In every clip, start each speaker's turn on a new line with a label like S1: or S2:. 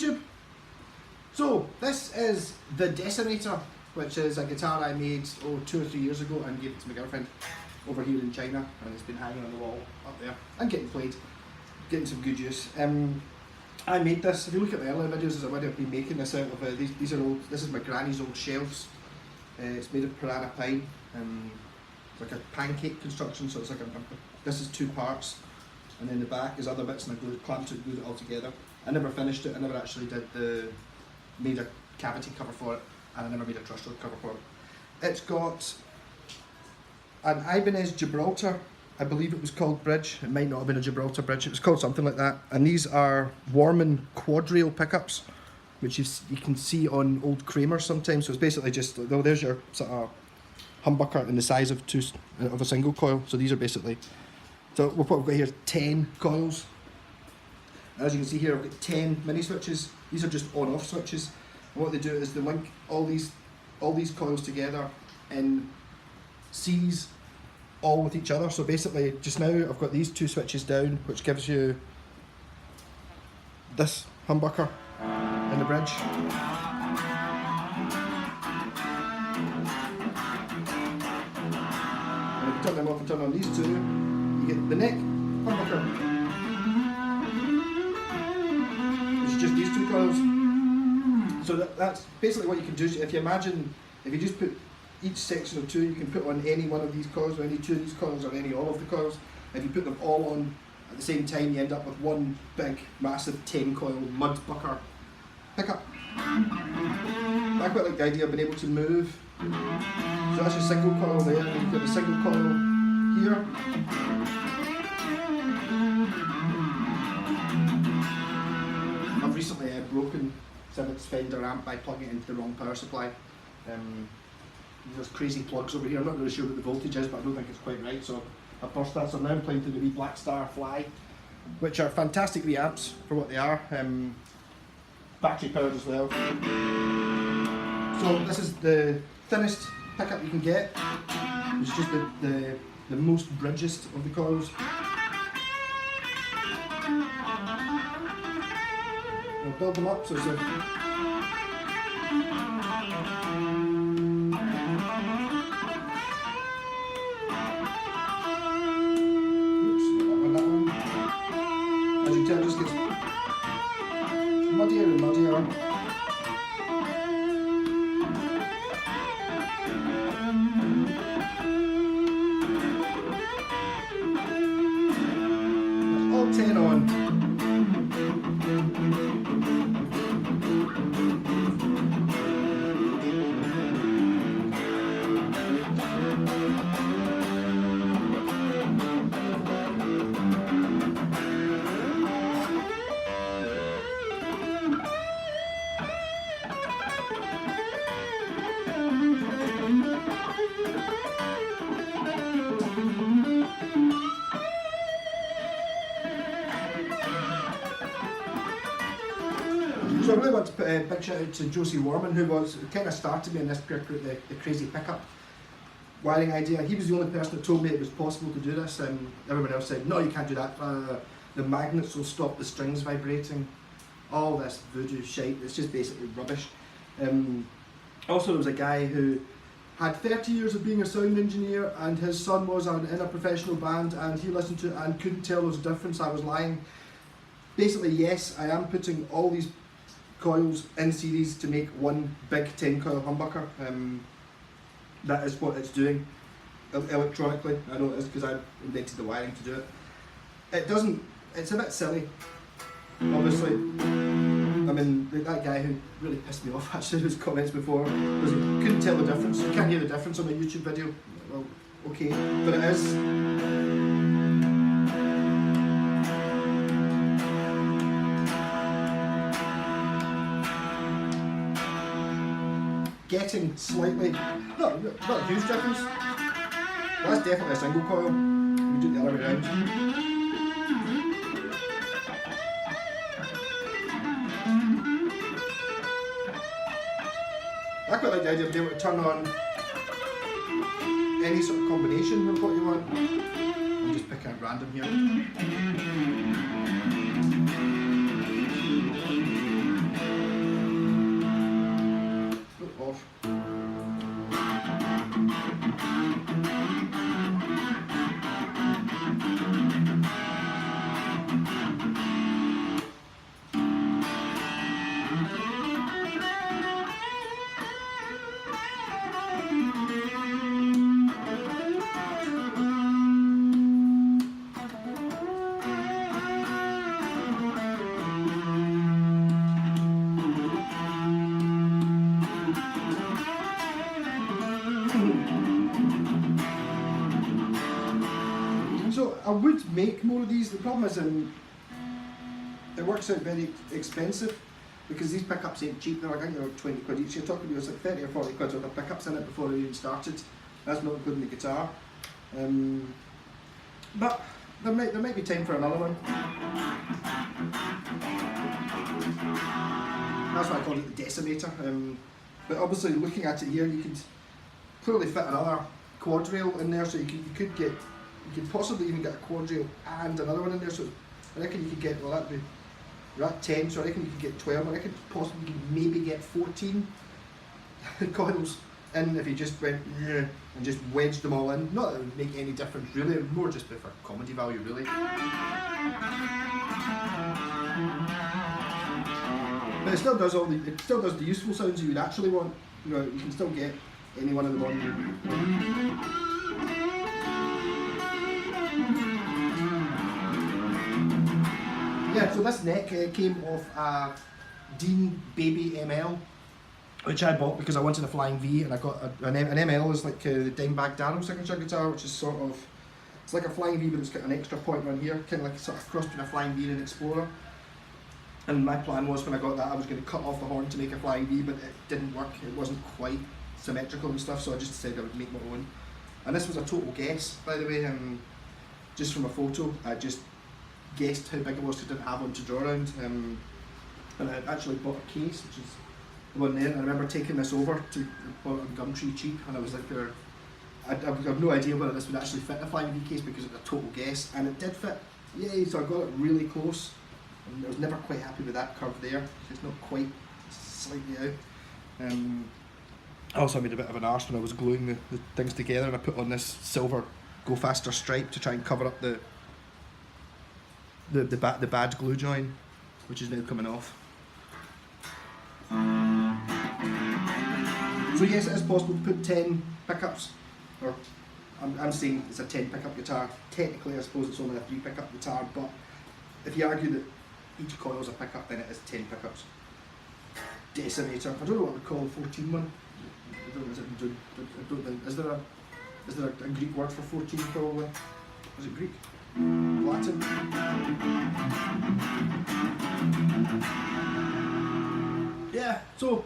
S1: YouTube. So this is the Decimator, which is a guitar I made 2 or 3 years ago and gave it to my girlfriend over here in China, and it's been hanging on the wall up there and getting played, getting some good use. I made this. If you look at the earlier videos, there's a video of me making this out of these are old. This is my granny's old shelves. It's made of piranha pine. It's like a pancake construction, so it's like this is 2 parts, and then the back is other bits, and I clamped it, glued it all together. I never finished it. I never actually made a cavity cover for it, and I never made a truss rod cover for it. It's got an Ibanez Gibraltar, I believe it was called, bridge. It might not have been a Gibraltar bridge. It was called something like that. And these are Warman quad rail pickups, which you can see on old Kramers sometimes. So it's basically just, oh, there's your sort of humbucker in the size of a single coil. So these are basically, so what we've got here is 10 coils. As you can see here, I've got 10 mini switches. These are just on-off switches. And what they do is they link all these coils together in C's, all with each other. So basically, just now I've got these 2 switches down, which gives you this humbucker in the bridge. And if you turn them off and turn on these 2, you get the neck humbucker, which is just these 2 coils. So that's basically what you can do. If you imagine, if you just put each section of 2, you can put on any one of these coils, or any 2 of these coils, or all of the coils. If you put them all on at the same time, you end up with one big, massive 10 coil mud bucker pickup. I quite like the idea of being able to move. So that's your single coil there, and you've got the single coil here. I've recently broken Civics Fender amp by plugging it into the wrong power supply. There's crazy plugs over here. I'm not really sure what the voltage is, but I don't think it's quite right, so I burst that. So now I'm playing through the wee Black Star Fly, which are fantastic wee amps for what they are. Battery powered as well. So this is the thinnest pickup you can get, which is just the most bridgest of the coils. I'll build them up so it's as you can tell, it just gets muddier and muddier. That's all 10 on. So I really want to put a big shout out to Josie Warman, who kind of started me in this the crazy pickup wiring idea. He was the only person that told me it was possible to do this, and everyone else said, no, you can't do that. The magnets will stop the strings vibrating. All this voodoo shite, it's just basically rubbish. Also, there was a guy who had 30 years of being a sound engineer, and his son was in a professional band, and he listened to it and couldn't tell there was a difference. I was lying. Basically, yes, I am putting all these coils in series to make one big 10 coil humbucker. That is what it's doing electronically. I know it is because I invented the wiring to do it. It's a bit silly, obviously. I mean, that guy who really pissed me off actually in his comments before was he couldn't tell the difference. You can't hear the difference on a YouTube video. Well, okay, but it is. Getting slightly, not a huge difference. That's definitely a single coil. We do it the other way around. I quite like the idea of being able to turn on any sort of combination of what you want. I'm just picking at random here. would make more of these. The problem is it works out very expensive because these pickups ain't cheap. I think they're 20 quid each. You're talking about like 30 or 40 quid worth of pickups in it before I even started. That's not including the guitar. But there might be time for another one. That's why I called it the decimator. But obviously, looking at it here, you could clearly fit another quad rail in there, so you could possibly even get a quad rail and another one in there. So I reckon you could get, well, that'd be, we're at 10, so I reckon you could get 12. I reckon possibly you could maybe get 14 coils in if you just went and just wedged them all in. Not that it would make any difference really, more just for comedy value really. But it still does the useful sounds you would actually want. You know, you can still get any one of them on. Yeah, so this neck came off a Dean Baby ML, which I bought because I wanted a Flying V, and I got an ML is like the Dimebag Darrell signature guitar, which is sort of, it's like a Flying V, but it's got an extra point on here, kind of like sort of cross between a Flying V and an Explorer. And my plan was when I got that I was going to cut off the horn to make a Flying V, but it didn't work. It wasn't quite symmetrical and stuff, so I just decided I would make my own. And this was a total guess, by the way, just from a photo. I just guessed how big it was because I didn't have one to draw around. And I actually bought a case, which is the one there. And I remember taking this over to bought it on Gumtree cheap, and I was like, I have no idea whether this would actually fit a Flying V case because it was a total guess, and it did fit. Yay! So I got it really close. And I was never quite happy with that curve there. It's not quite, slightly out. I also made a bit of an arse when I was gluing the things together, and I put on this silver Go Faster stripe to try and cover up the bad glue join, which is now coming off. So yes, it is possible to put 10 pickups, or I'm saying it's a 10 pickup guitar. Technically I suppose it's only a 3 pickup guitar, but if you argue that each coil is a pickup, then it is 10 pickups. Decimator. I don't know what we call a 14 one. I don't think, is there a Greek word for 14 probably? Is it Greek? Latin? Yeah, so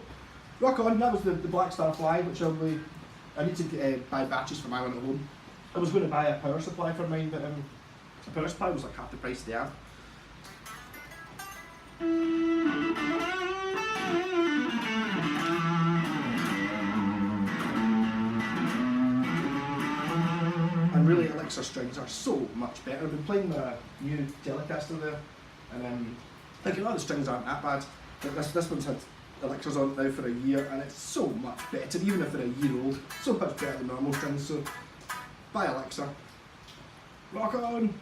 S1: rock on. That was the Black Star Fly, which I need to buy batteries for my one at home. I was going to buy a power supply for mine, but the power supply was like half the price of the amp. And really, Elixir strings are so much better. I've been playing the new Telecaster there, and like, you know, the strings aren't that bad, but this one's had Elixirs on it now for a year, and it's so much better, even if they're a year old, so much better than normal strings. So buy Elixir. Rock on!